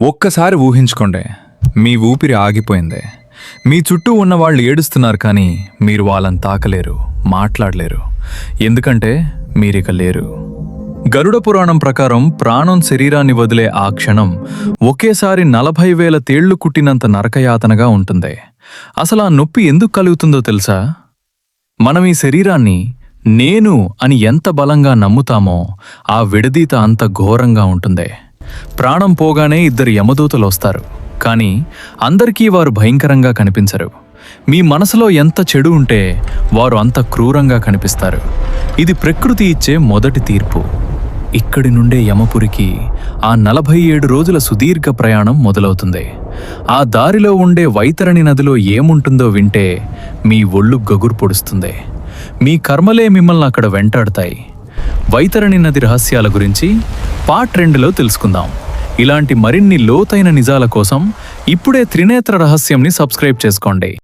ఒక్కసారి ఊహించుకోండి, మీ ఊపిరి ఆగిపోయింది. మీ చుట్టూ ఉన్న వాళ్ళు ఏడుస్తున్నారు, కానీ మీరు వాళ్ళని తాకలేరు, మాట్లాడలేరు. ఎందుకంటే మీరిక లేరు. గరుడ పురాణం ప్రకారం ప్రాణం శరీరాన్ని వదిలే ఆ క్షణం ఒకేసారి 40,000 తేళ్లు కుట్టినంత నరకయాతనగా ఉంటుంది. అసలు ఆ నొప్పి ఎందుకు కలుగుతుందో తెలుసా? మనం ఈ శరీరాన్ని నేను అని ఎంత బలంగా నమ్ముతామో ఆ విడదీత అంత ఘోరంగా ఉంటుంది. ప్రాణం పోగానే 2 యమదూతలు వస్తారు, కానీ అందరికీ వారు భయంకరంగా కనిపించరు. మీ మనసులో ఎంత చెడు ఉంటే వారు అంత క్రూరంగా కనిపిస్తారు. ఇది ప్రకృతి ఇచ్చే మొదటి తీర్పు. ఇక్కడి నుండే యమపురికి ఆ 47 రోజుల సుదీర్ఘ ప్రయాణం మొదలవుతుంది. ఆ దారిలో ఉండే వైతరణి నదిలో ఏముంటుందో వింటే మీ ఒళ్ళు గగురు పొడుస్తుంది. మీ కర్మలే మిమ్మల్ని అక్కడ వెంటాడతాయి. వైతరణి నది రహస్యాల గురించి పార్ట్ 2లో తెలుసుకుందాం. ఇలాంటి మరిన్ని లోతైన నిజాల కోసం ఇప్పుడే త్రినేత్ర రహస్యంని సబ్స్క్రైబ్ చేసుకోండి.